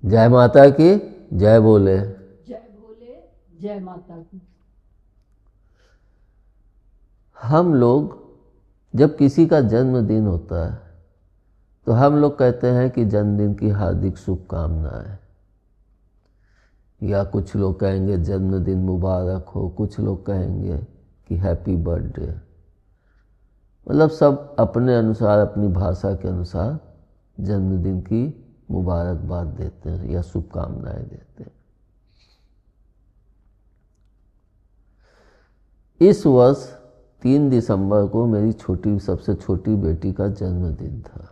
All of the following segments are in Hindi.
जय माता की जय बोले। जय भोले। जय माता की। हम लोग जब किसी का जन्मदिन होता है तो हम लोग कहते हैं कि जन्मदिन की हार्दिक शुभकामनाएं, या कुछ लोग कहेंगे जन्मदिन मुबारक हो, कुछ लोग कहेंगे कि हैप्पी बर्थडे। मतलब सब अपने अनुसार, अपनी भाषा के अनुसार जन्मदिन की मुबारकबाद देते हैं या शुभकामनाएं देते हैं। इस वर्ष 3 दिसंबर को मेरी सबसे छोटी बेटी का जन्मदिन था।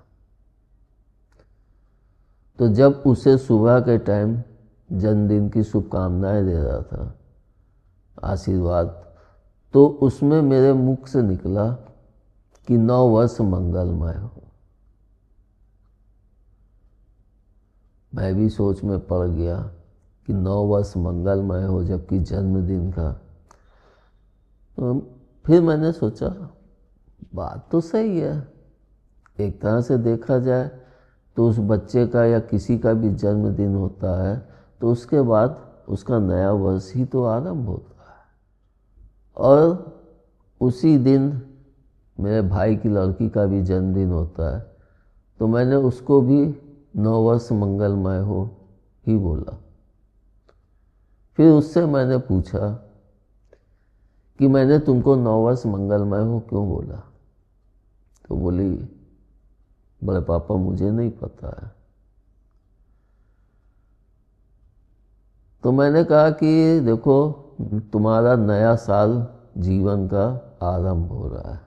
तो जब उसे सुबह के टाइम जन्मदिन की शुभकामनाएं दे रहा था, आशीर्वाद, तो उसमें मेरे मुख से निकला कि 9 वर्ष मंगलमय हो। मैं भी सोच में पड़ गया कि 9 वर्ष मंगलमय हो जबकि जन्मदिन का। तो फिर मैंने सोचा बात तो सही है, एक तरह से देखा जाए तो उस बच्चे का या किसी का भी जन्मदिन होता है तो उसके बाद उसका नया वर्ष ही तो आरंभ होता है। और उसी दिन मेरे भाई की लड़की का भी जन्मदिन होता है, तो मैंने उसको भी 9 वर्ष मंगलमय हो ही बोला। फिर उससे मैंने पूछा कि मैंने तुमको 9 वर्ष मंगलमय हो क्यों बोला। तो बोली, बड़े पापा मुझे नहीं पता है। तो मैंने कहा कि देखो, तुम्हारा नया साल जीवन का आरंभ हो रहा है,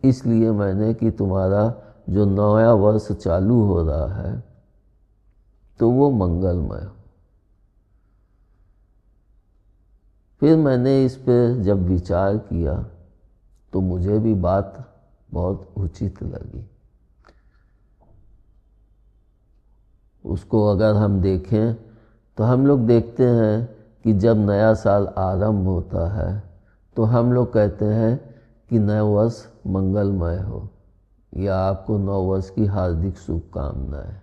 इसलिए मैंने कि तुम्हारा जो नया वर्ष चालू हो रहा है तो वो मंगलमय हो। फिर मैंने इस पे जब विचार किया तो मुझे भी बात बहुत उचित लगी। उसको अगर हम देखें तो हम लोग देखते हैं कि जब नया साल आरंभ होता है तो हम लोग कहते हैं कि नया वर्ष मंगलमय हो, या आपको 9 वर्ष की हार्दिक शुभकामनाएं,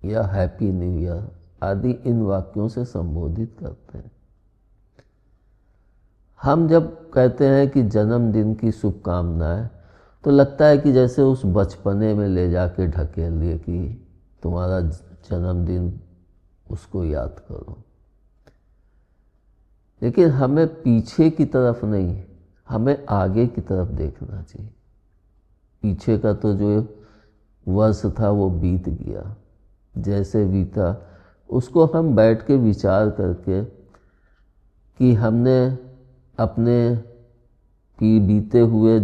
या हैप्पी न्यू ईयर आदि इन वाक्यों से संबोधित करते हैं। हम जब कहते हैं कि जन्मदिन की शुभकामनाएं तो लगता है कि जैसे उस बचपने में ले जाके ढकेल लिए कि तुम्हारा जन्मदिन, उसको याद करो। लेकिन हमें पीछे की तरफ नहीं, हमें आगे की तरफ देखना चाहिए। पीछे का तो जो वर्ष था वो बीत गया, जैसे बीता उसको हम बैठ के विचार करके कि हमने अपने बीते हुए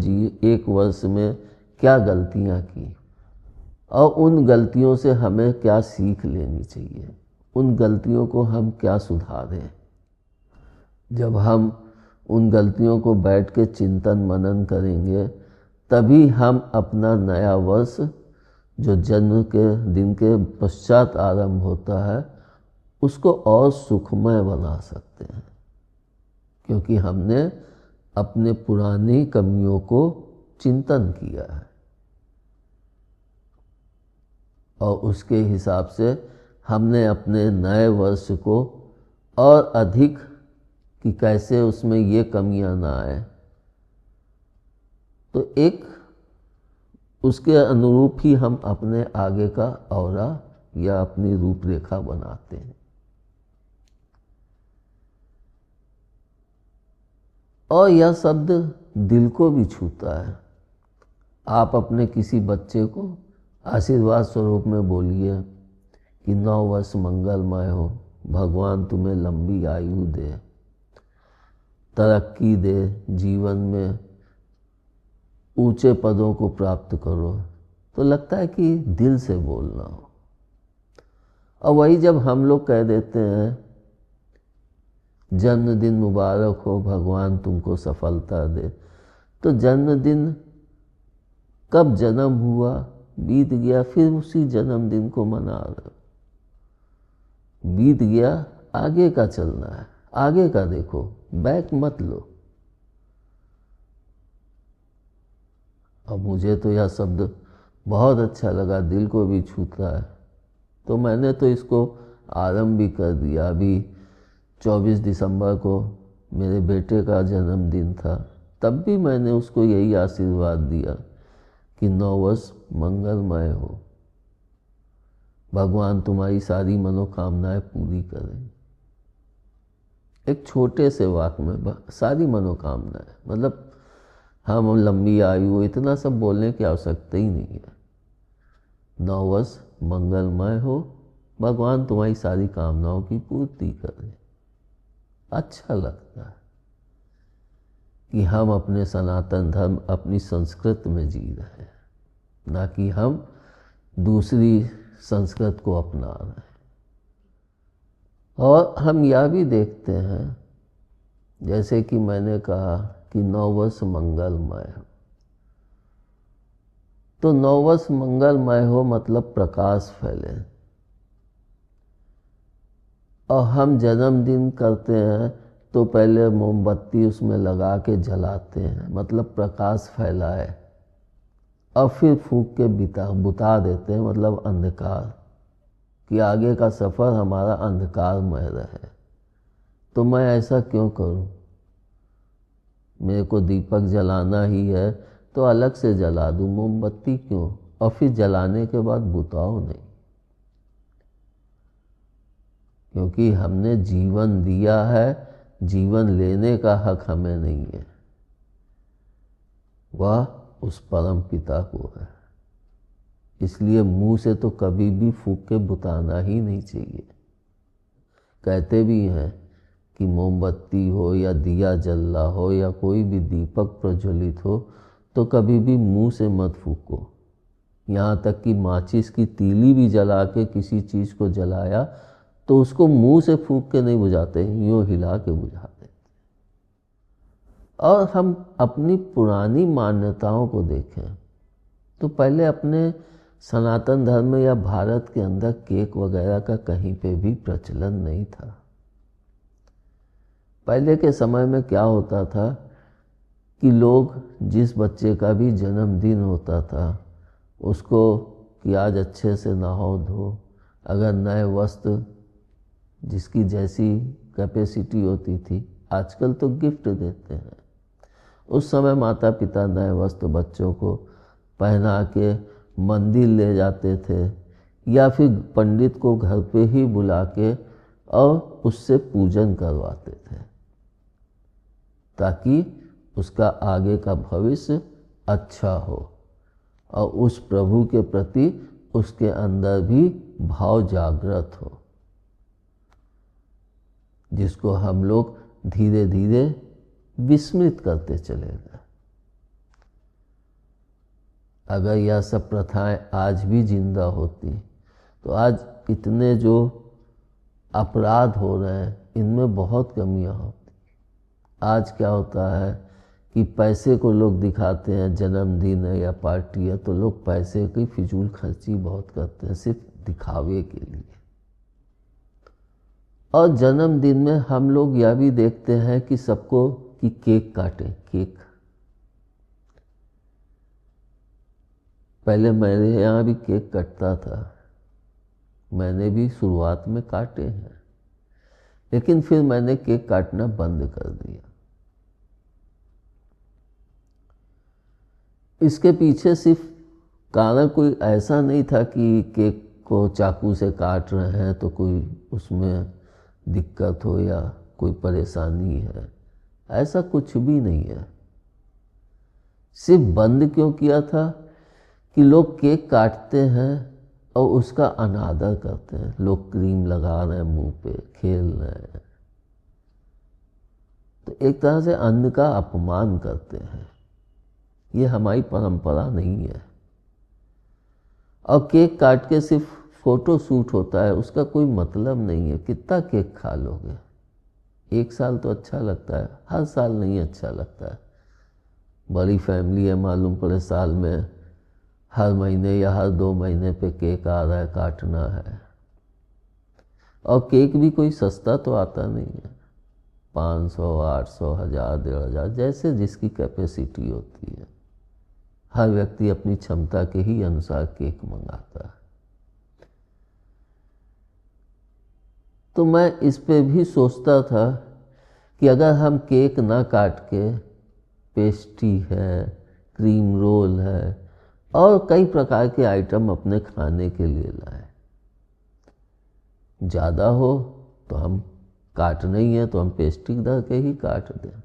एक वर्ष में क्या गलतियां की और उन गलतियों से हमें क्या सीख लेनी चाहिए, उन गलतियों को हम क्या सुधारें। जब हम उन गलतियों को बैठ के चिंतन मनन करेंगे तभी हम अपना नया वर्ष जो जन्म के दिन के पश्चात आरंभ होता है उसको और सुखमय बना सकते हैं, क्योंकि हमने अपने पुरानी कमियों को चिंतन किया है और उसके हिसाब से हमने अपने नए वर्ष को और अधिक कि कैसे उसमें ये कमियां ना आए, तो एक उसके अनुरूप ही हम अपने आगे का औरा या अपनी रूपरेखा बनाते हैं। और यह शब्द दिल को भी छूता है। आप अपने किसी बच्चे को आशीर्वाद स्वरूप में बोलिए कि 9 वर्ष मंगलमय हो, भगवान तुम्हें लंबी आयु दे, तरक्की दे, जीवन में ऊंचे पदों को प्राप्त करो, तो लगता है कि दिल से बोलना हो। और वही जब हम लोग कह देते हैं जन्मदिन मुबारक हो, भगवान तुमको सफलता दे, तो जन्मदिन कब जन्म हुआ बीत गया, फिर उसी जन्मदिन को मना रहे। बीत गया, आगे का चलना है, आगे का देखो, बैक मत लो। और मुझे तो यह शब्द बहुत अच्छा लगा, दिल को भी छूता है। तो मैंने तो इसको आरंभ भी कर दिया। अभी 24 दिसंबर को मेरे बेटे का जन्मदिन था, तब भी मैंने उसको यही आशीर्वाद दिया कि 9 वर्ष मंगलमय हो, भगवान तुम्हारी सारी मनोकामनाएं पूरी करें। एक छोटे से वाक्य में सारी मनोकामनाएं, मतलब हम लंबी आयु, इतना सब बोलने की आवश्यकता ही नहीं है। 9 वर्ष मंगलमय हो, भगवान तुम्हारी सारी कामनाओं की पूर्ति करे। अच्छा लगता है कि हम अपने सनातन धर्म, अपनी संस्कृति में जी रहे हैं, ना कि हम दूसरी संस्कृत को अपना रहे हैं। और हम यह भी देखते हैं, जैसे कि मैंने कहा कि 9 वर्ष मंगलमय हो, तो 9 वर्ष मंगलमय हो मतलब प्रकाश फैले। और हम जन्मदिन करते हैं तो पहले मोमबत्ती उसमें लगा के जलाते हैं, मतलब प्रकाश फैलाए, और फिर फूंक के बुता देते हैं, मतलब अंधकार, कि आगे का सफ़र हमारा अंधकारमय रहे। तो मैं ऐसा क्यों करूं? मेरे को दीपक जलाना ही है तो अलग से जला दूं, मोमबत्ती क्यों? और फिर जलाने के बाद बुताओ नहीं, क्योंकि हमने जीवन दिया है, जीवन लेने का हक हमें नहीं है, वह उस परम पिता को है। इसलिए मुंह से तो कभी भी फूंक के बुताना ही नहीं चाहिए। कहते भी हैं कि मोमबत्ती हो या दिया जल रहा हो या कोई भी दीपक प्रज्वलित हो तो कभी भी मुंह से मत फूको। यहाँ तक कि माचिस की तीली भी जला के किसी चीज़ को जलाया तो उसको मुंह से फूंक के नहीं बुझाते, यूँ हिला के बुझाते। और हम अपनी पुरानी मान्यताओं को देखें तो पहले अपने सनातन धर्म में या भारत के अंदर केक वगैरह का कहीं पे भी प्रचलन नहीं था। पहले के समय में क्या होता था कि लोग, जिस बच्चे का भी जन्मदिन होता था उसको कि आज अच्छे से नहाओ धो, अगर नए वस्त्र, जिसकी जैसी कैपेसिटी होती थी, आजकल तो गिफ्ट देते हैं, उस समय माता पिता नए वस्त्र बच्चों को पहना के मंदिर ले जाते थे या फिर पंडित को घर पे ही बुला के और उससे पूजन करवाते थे, ताकि उसका आगे का भविष्य अच्छा हो और उस प्रभु के प्रति उसके अंदर भी भाव जागृत हो, जिसको हम लोग धीरे धीरे विस्मृत करते चले गए। अगर यह सब प्रथाएं आज भी जिंदा होती तो आज इतने जो अपराध हो रहे हैं इनमें बहुत कमियां होती। आज क्या होता है कि पैसे को लोग दिखाते हैं, जन्मदिन है या पार्टी है तो लोग पैसे की फिजूल खर्ची बहुत करते हैं सिर्फ दिखावे के लिए। और जन्मदिन में हम लोग यह भी देखते हैं कि सबको कि केक काटें। केक पहले मेरे यहाँ भी केक कटता था, मैंने भी शुरुआत में काटे हैं, लेकिन फिर मैंने केक काटना बंद कर दिया। इसके पीछे सिर्फ कारण कोई ऐसा नहीं था कि केक को चाकू से काट रहे हैं तो कोई उसमें दिक्कत हो या कोई परेशानी है, ऐसा कुछ भी नहीं है। सिर्फ बंद क्यों किया था कि लोग केक काटते हैं और उसका अनादर करते हैं। लोग क्रीम लगा रहे हैं मुंह पे, खेल रहे हैं, तो एक तरह से अन्न का अपमान करते हैं। ये हमारी परंपरा नहीं है। और केक काट के सिर्फ फोटो शूट होता है, उसका कोई मतलब नहीं है। कितना केक खा लोगे? एक साल तो अच्छा लगता है, हर साल नहीं अच्छा लगता है। बड़ी फैमिली है, मालूम पड़े साल में हर महीने या हर 2 महीने पे केक आ रहा है, काटना है। और केक भी कोई सस्ता तो आता नहीं है, 500, 800, 1000, 1500, जैसे जिसकी कैपेसिटी होती है। हर व्यक्ति अपनी क्षमता के ही अनुसार केक मंगाता है। तो मैं इस पे भी सोचता था कि अगर हम केक ना काट के पेस्ट्री है, क्रीम रोल है और कई प्रकार के आइटम अपने खाने के लिए लाए, ज़्यादा हो तो हम काट नहीं है तो हम पेस्ट्री धर के ही काट दें।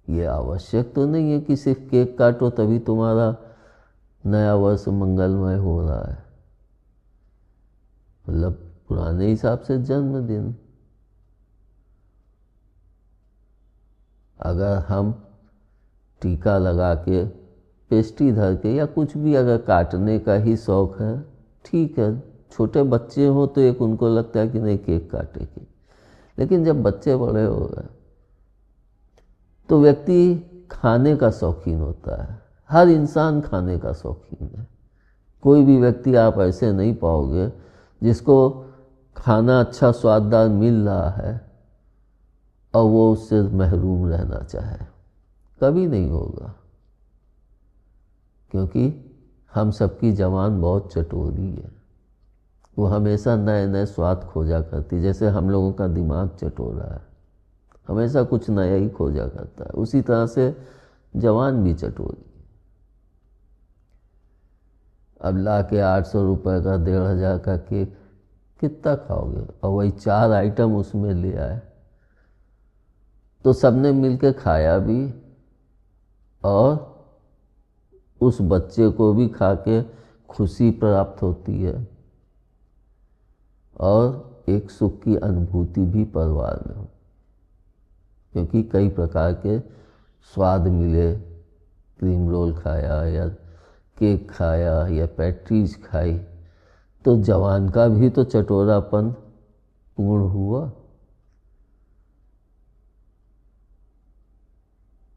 ये आवश्यक तो नहीं है कि सिर्फ केक काटो तभी तुम्हारा नया वर्ष मंगलमय हो रहा है। मतलब पुराने हिसाब से जन्मदिन। अगर हम टीका लगा के पेस्ट्री धर के या कुछ भी अगर काटने का ही शौक है, ठीक है। छोटे बच्चे हो तो एक उनको लगता है कि नहीं केक काटेगी, लेकिन जब बच्चे बड़े हो गए तो व्यक्ति खाने का शौकीन होता है। हर इंसान खाने का शौकीन है। कोई भी व्यक्ति आप ऐसे नहीं पाओगे जिसको खाना अच्छा स्वाददार मिल रहा है और वो उससे महरूम रहना चाहे, कभी नहीं होगा। क्योंकि हम सबकी ज़बान बहुत चटोरी है, वो हमेशा नए नए स्वाद खोजा करती। जैसे हम लोगों का दिमाग चटोरा है, हमेशा कुछ नया ही खोजा करता है, उसी तरह से ज़बान भी चटोरी। अब ला के 800 रुपये का 1500 का केक कितना खाओगे, और वही 4 आइटम उसमें ले आए तो सबने मिलके खाया भी और उस बच्चे को भी खा के खुशी प्राप्त होती है और एक सुख की अनुभूति भी परिवार में हो, क्योंकि कई प्रकार के स्वाद मिले। क्रीम रोल खाया या केक खाया या पैट्रीज खाई तो जवान का भी तो चटोरापन पूर्ण हुआ।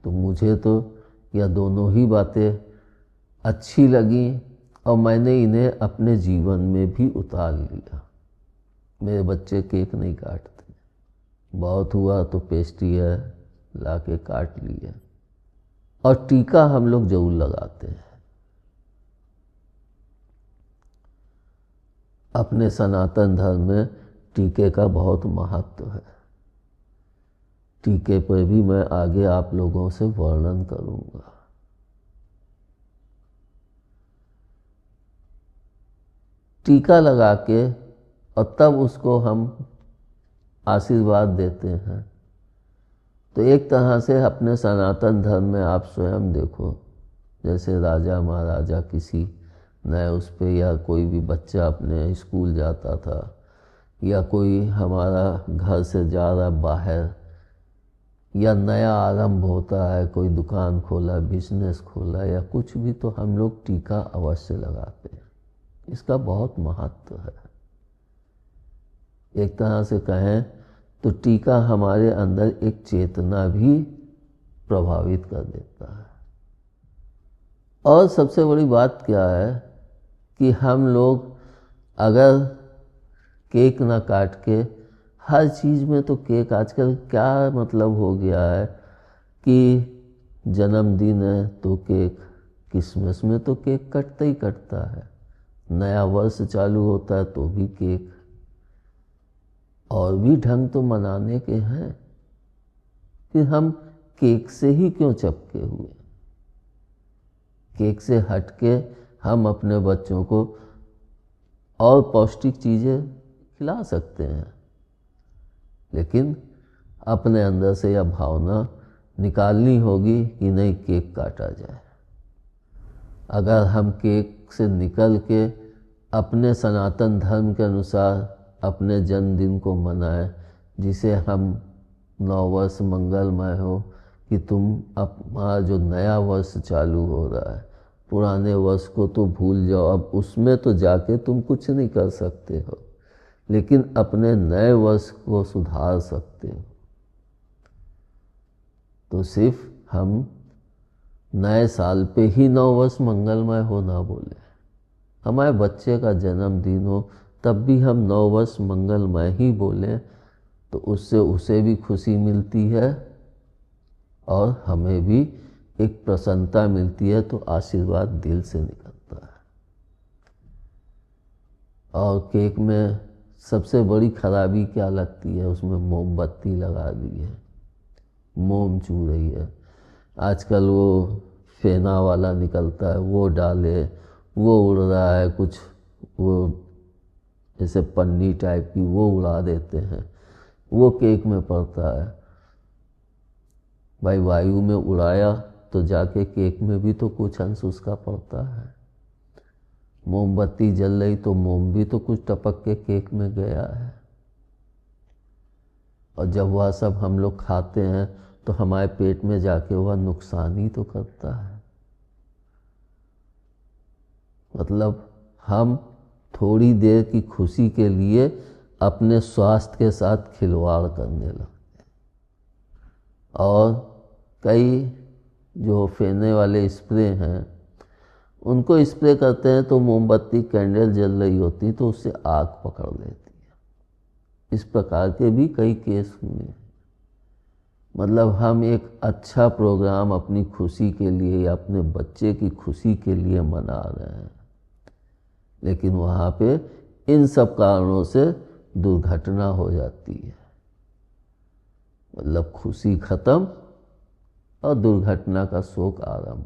तो मुझे तो यह दोनों ही बातें अच्छी लगी और मैंने इन्हें अपने जीवन में भी उतार लिया। मेरे बच्चे केक नहीं काटते, बहुत हुआ तो पेस्ट्री है ला के काट लिया, और टीका हम लोग जरूर लगाते हैं। अपने सनातन धर्म में टीके का बहुत महत्व है। टीके पर भी मैं आगे आप लोगों से वर्णन करूंगा। टीका लगा के और तब उसको हम आशीर्वाद देते हैं, तो एक तरह से अपने सनातन धर्म में आप स्वयं देखो, जैसे राजा महाराजा किसी नए उस पे, या कोई भी बच्चा अपने स्कूल जाता था, या कोई हमारा घर से जा रहा बाहर, या नया आरंभ होता है, कोई दुकान खोला, बिजनेस खोला या कुछ भी, तो हम लोग टीका अवश्य लगाते हैं। इसका बहुत महत्व है। एक तरह से कहें तो टीका हमारे अंदर एक चेतना भी प्रभावित कर देता है। और सबसे बड़ी बात क्या है कि हम लोग अगर केक ना काट के, हर चीज़ में तो केक, आजकल क्या मतलब हो गया है कि जन्मदिन है तो केक, क्रिसमस में तो केक कटता ही कटता है, नया वर्ष चालू होता है तो भी केक। और भी ढंग तो मनाने के हैं कि हम केक से ही क्यों चिपके हुए। केक से हटके हम अपने बच्चों को और पौष्टिक चीज़ें खिला सकते हैं, लेकिन अपने अंदर से यह भावना निकालनी होगी कि नहीं केक काटा जाए। अगर हम केक से निकल के अपने सनातन धर्म के अनुसार अपने जन्मदिन को मनाएं, जिसे हम नववर्ष मंगलमय हो, कि तुम अपना जो नया वर्ष चालू हो रहा है, पुराने वर्ष को तो भूल जाओ, अब उसमें तो जाके तुम कुछ नहीं कर सकते हो, लेकिन अपने नए वर्ष को सुधार सकते हो। तो सिर्फ हम नए साल पे ही नववर्ष मंगलमय हो ना बोले, हमारे बच्चे का जन्मदिन हो तब भी हम नववर्ष मंगलमय ही बोलें, तो उससे उसे भी खुशी मिलती है और हमें भी एक प्रसन्नता मिलती है, तो आशीर्वाद दिल से निकलता है। और केक में सबसे बड़ी खराबी क्या लगती है, उसमें मोमबत्ती लगा दी है, मोम चू रही है। आजकल वो फेना वाला निकलता है, वो डाले, वो उड़ रहा है, कुछ वो जैसे पन्नी टाइप की वो उड़ा देते हैं, वो केक में पड़ता है। भाई वायु में उड़ाया तो जाके केक में भी तो कुछ अंश उसका पड़ता है। मोमबत्ती जल रही तो मोम भी तो कुछ टपक के केक में गया है। और जब वह सब हम लोग खाते हैं तो हमारे पेट में जाके वह नुकसान ही तो करता है। मतलब हम थोड़ी देर की खुशी के लिए अपने स्वास्थ्य के साथ खिलवाड़ करने लगते हैं। और कई जो फेने वाले स्प्रे हैं उनको स्प्रे करते हैं तो मोमबत्ती कैंडल जल रही होती तो उससे आग पकड़ लेती है। इस प्रकार के भी कई केस हुए हैं। मतलब हम एक अच्छा प्रोग्राम अपनी खुशी के लिए या अपने बच्चे की खुशी के लिए मना रहे हैं, लेकिन वहाँ पे इन सब कारणों से दुर्घटना हो जाती है। मतलब खुशी खत्म और दुर्घटना का शोक आरंभ।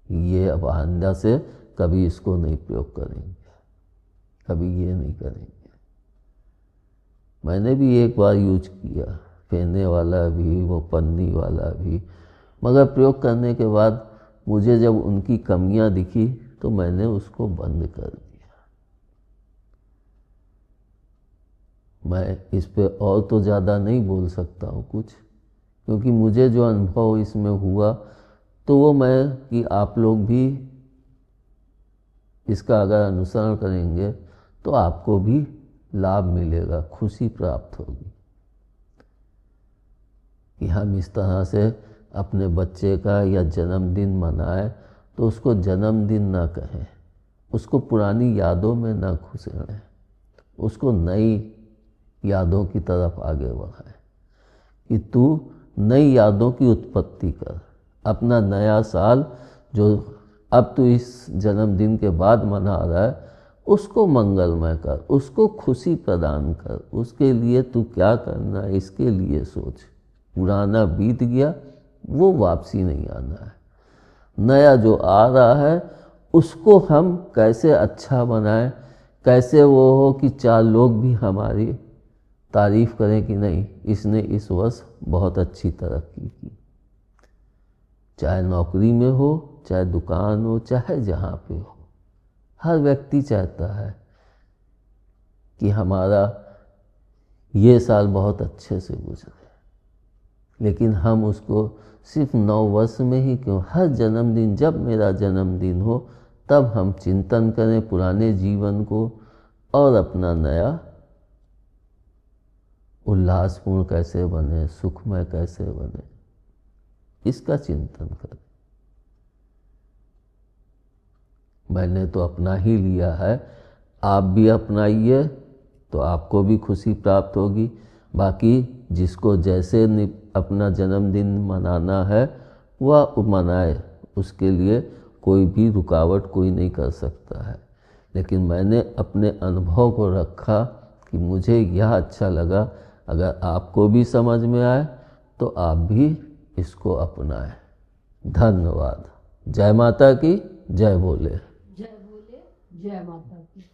ये अब आइंदा से कभी इसको नहीं प्रयोग करेंगे, कभी ये नहीं करेंगे। मैंने भी एक बार यूज किया, फेने वाला भी वो पन्नी वाला भी, मगर प्रयोग करने के बाद मुझे जब उनकी कमियां दिखी तो मैंने उसको बंद कर दिया। मैं इस पे और तो ज़्यादा नहीं बोल सकता हूँ कुछ, क्योंकि मुझे जो अनुभव इसमें हुआ तो वो मैं कि आप लोग भी इसका अगर अनुसरण करेंगे तो आपको भी लाभ मिलेगा, खुशी प्राप्त होगी। कि हम इस तरह से अपने बच्चे का या जन्मदिन मनाएं तो उसको जन्मदिन ना कहें, उसको पुरानी यादों में ना घुसेड़ें, उसको नई यादों की तरफ आगे बढ़ाएं कि तू नई यादों की उत्पत्ति कर। अपना नया साल जो अब तू इस जन्मदिन के बाद मना रहा है उसको मंगलमय कर, उसको खुशी प्रदान कर। उसके लिए तू क्या करना है इसके लिए सोच। पुराना बीत गया, वो वापसी नहीं आना है। नया जो आ रहा है उसको हम कैसे अच्छा बनाएं, कैसे वो हो कि चार लोग भी हमारी तारीफ करें कि नहीं इसने इस वर्ष बहुत अच्छी तरक्की की। चाहे नौकरी में हो, चाहे दुकान हो, चाहे जहाँ पे हो, हर व्यक्ति चाहता है कि हमारा ये साल बहुत अच्छे से गुजरे। लेकिन हम उसको सिर्फ 9 वर्ष में ही क्यों, हर जन्मदिन, जब मेरा जन्मदिन हो तब हम चिंतन करें पुराने जीवन को और अपना नया उल्लासपूर्ण कैसे बने, सुखमय कैसे बने, इसका चिंतन करें। मैंने तो अपना ही लिया है, आप भी अपनाइए तो आपको भी खुशी प्राप्त होगी। बाकी जिसको जैसे अपना जन्मदिन मनाना है वह मनाए, उसके लिए कोई भी रुकावट कोई नहीं कर सकता है। लेकिन मैंने अपने अनुभव को रखा कि मुझे यह अच्छा लगा। अगर आपको भी समझ में आए तो आप भी इसको अपनाएं। धन्यवाद। जय माता की, जय भोले। जय भोले, जय माता की।